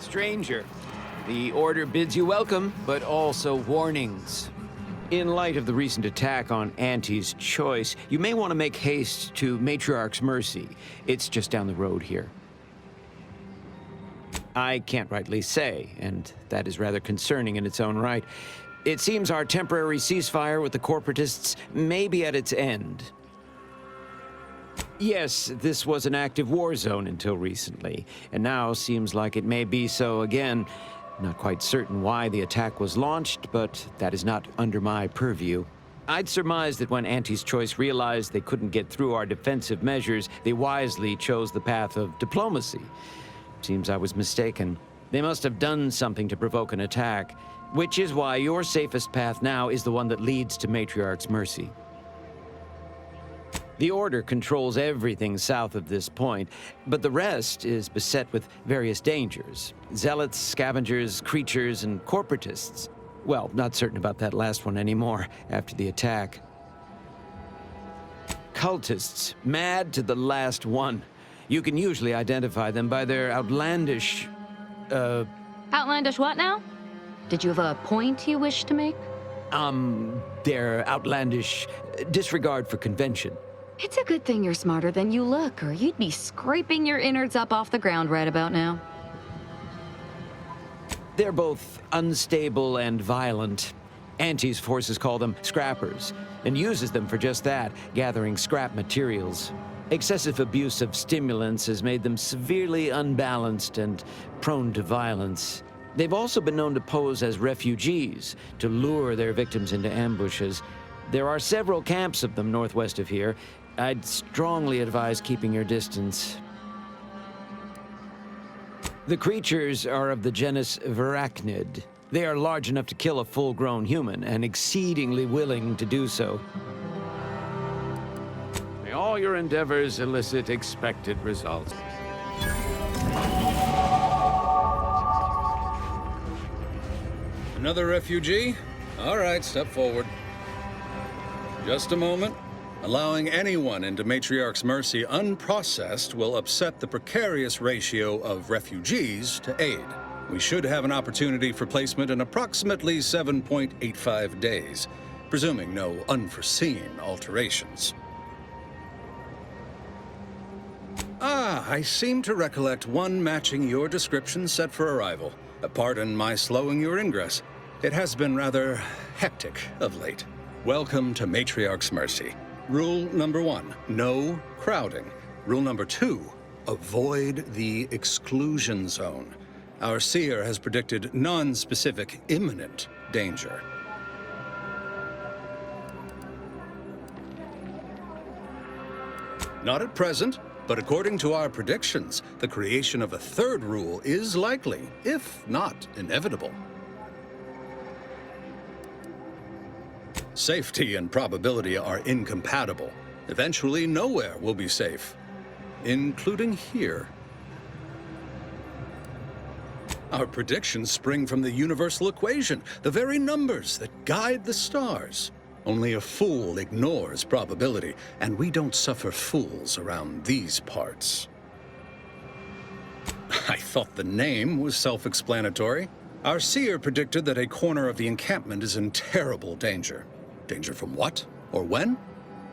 Stranger, the Order bids you welcome, but also warnings. In light of the recent attack on Auntie's Choice, you may want to make haste to Matriarch's Mercy. It's just down the road here. I can't rightly say, and that is rather concerning in its own right. It seems our temporary ceasefire with the corporatists may be at its end. Yes, this was an active war zone until recently, and now seems like it may be so again. Not quite certain why the attack was launched, but that is not under my purview. I'd surmise that when Auntie's Choice realized they couldn't get through our defensive measures, they wisely chose the path of diplomacy. Seems I was mistaken. They must have done something to provoke an attack, which is why your safest path now is the one that leads to Matriarch's Mercy. The Order controls everything south of this point, but the rest is beset with various dangers. Zealots, scavengers, creatures, and corporatists. Well, not certain about that last one anymore after the attack. Cultists, mad to the last one. You can usually identify them by their outlandish, Outlandish what now? Did you have a point you wish to make? their outlandish disregard for convention. It's a good thing you're smarter than you look, or you'd be scraping your innards up off the ground right about now. They're both unstable and violent. Auntie's forces call them scrappers, and uses them for just that, gathering scrap materials. Excessive abuse of stimulants has made them severely unbalanced and prone to violence. They've also been known to pose as refugees, to lure their victims into ambushes. There are several camps of them northwest of here. I'd strongly advise keeping your distance. The creatures are of the genus Varachnid. They are large enough to kill a full-grown human, and exceedingly willing to do so. May all your endeavors elicit expected results. Another refugee? All right, step forward. Just a moment. Allowing anyone into Matriarch's Mercy unprocessed will upset the precarious ratio of refugees to aid. We should have an opportunity for placement in approximately 7.85 days, presuming no unforeseen alterations. I seem to recollect one matching your description set for arrival. Pardon my slowing your ingress. It has been rather hectic of late. Welcome to Matriarch's Mercy. Rule number 1, no crowding. Rule number 2, avoid the exclusion zone. Our seer has predicted non-specific imminent danger. Not at present, but according to our predictions, the creation of a third rule is likely, if not inevitable. Safety and probability are incompatible. Eventually, nowhere will be safe, including here. Our predictions spring from the universal equation, the very numbers that guide the stars. Only a fool ignores probability, and we don't suffer fools around these parts. I thought the name was self-explanatory. Our seer predicted that a corner of the encampment is in terrible danger. Danger from what? Or when?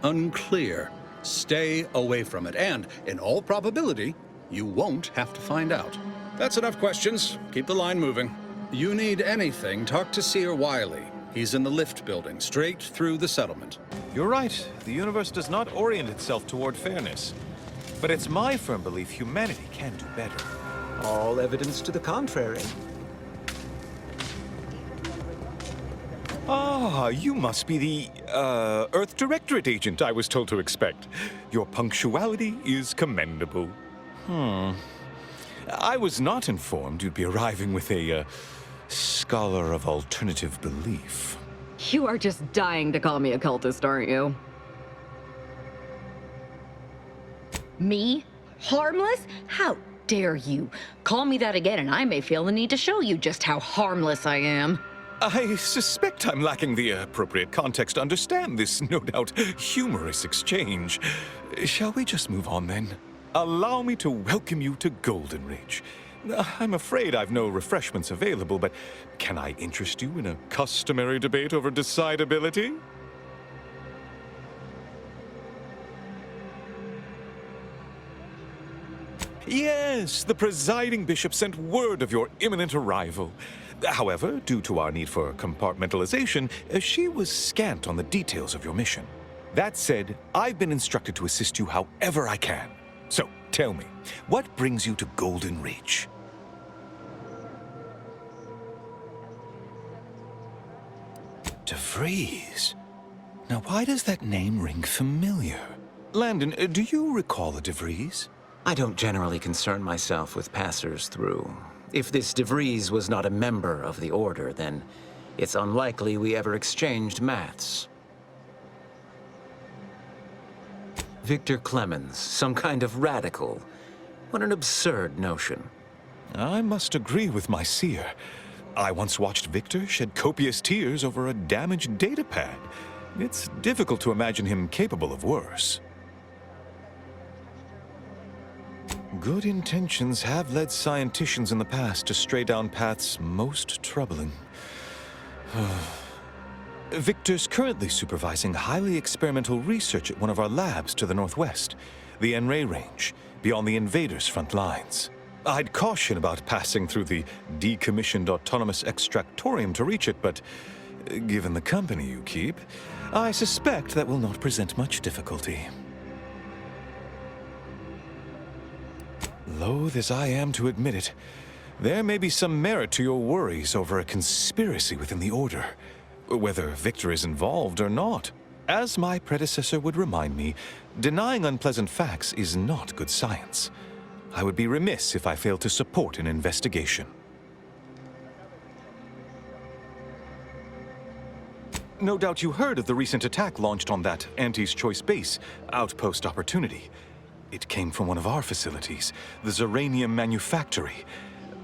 Unclear. Stay away from it, and, in all probability, you won't have to find out. That's enough questions. Keep the line moving. You need anything, talk to Seer Wiley. He's in the lift building, straight through the settlement. You're right. The universe does not orient itself toward fairness. But it's my firm belief humanity can do better. All evidence to the contrary. Ah, you must be the, Earth Directorate agent I was told to expect. Your punctuality is commendable. I was not informed you'd be arriving with a, scholar of alternative belief. You are just dying to call me a cultist, aren't you? Me? Harmless? How dare you? Call me that again and I may feel the need to show you just how harmless I am. I suspect I'm lacking the appropriate context to understand this, no doubt, humorous exchange. Shall we just move on, then? Allow me to welcome you to Golden Ridge. I'm afraid I've no refreshments available, but can I interest you in a customary debate over decidability? Yes, the presiding bishop sent word of your imminent arrival. However, due to our need for compartmentalization, she was scant on the details of your mission. That said, I've been instructed to assist you however I can. So, tell me, what brings you to Golden Ridge? DeVries? Now, why does that name ring familiar? Landon, do you recall a DeVries? I don't generally concern myself with passers through. If this DeVries was not a member of the Order, then it's unlikely we ever exchanged maths. Victor Clemens, some kind of radical. What an absurd notion. I must agree with my seer. I once watched Victor shed copious tears over a damaged datapad. It's difficult to imagine him capable of worse. Good intentions have led scienticians in the past to stray down paths most troubling. Victor's currently supervising highly experimental research at one of our labs to the northwest, the N-Ray range, beyond the invaders' front lines. I'd caution about passing through the decommissioned autonomous extractorium to reach it, but given the company you keep, I suspect that will not present much difficulty. Loath as I am to admit it, there may be some merit to your worries over a conspiracy within the Order, whether Victor is involved or not. As my predecessor would remind me, denying unpleasant facts is not good science. I would be remiss if I failed to support an investigation. No doubt you heard of the recent attack launched on that Anti's Choice base, Outpost Opportunity. It came from one of our facilities, the Zeranium Manufactory.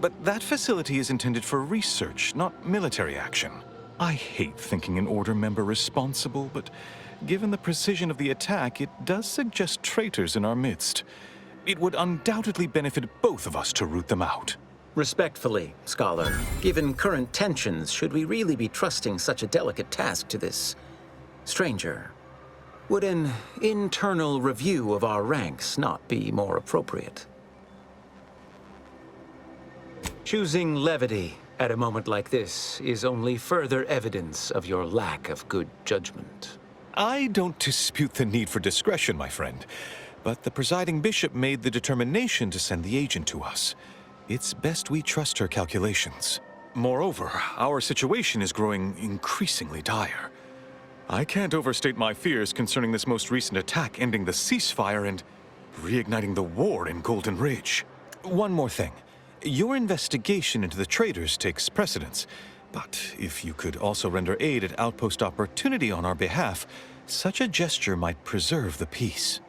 But that facility is intended for research, not military action. I hate thinking an Order member responsible, but given the precision of the attack, it does suggest traitors in our midst. It would undoubtedly benefit both of us to root them out. Respectfully, Scholar, given current tensions, should we really be trusting such a delicate task to this stranger? Would an internal review of our ranks not be more appropriate? Choosing levity at a moment like this is only further evidence of your lack of good judgment. I don't dispute the need for discretion, my friend, but the presiding bishop made the determination to send the agent to us. It's best we trust her calculations. Moreover, our situation is growing increasingly dire. I can't overstate my fears concerning this most recent attack ending the ceasefire and reigniting the war in Golden Ridge. One more thing. Your investigation into the traitors takes precedence, but if you could also render aid at Outpost Opportunity on our behalf, such a gesture might preserve the peace.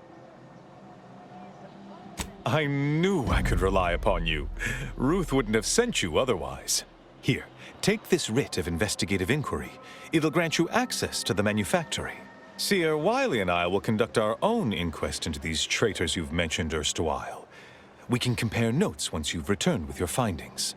I knew I could rely upon you. Ruth wouldn't have sent you otherwise. Here, take this writ of investigative inquiry. It'll grant you access to the manufactory. Seer Wiley and I will conduct our own inquest into these traitors you've mentioned erstwhile. We can compare notes once you've returned with your findings.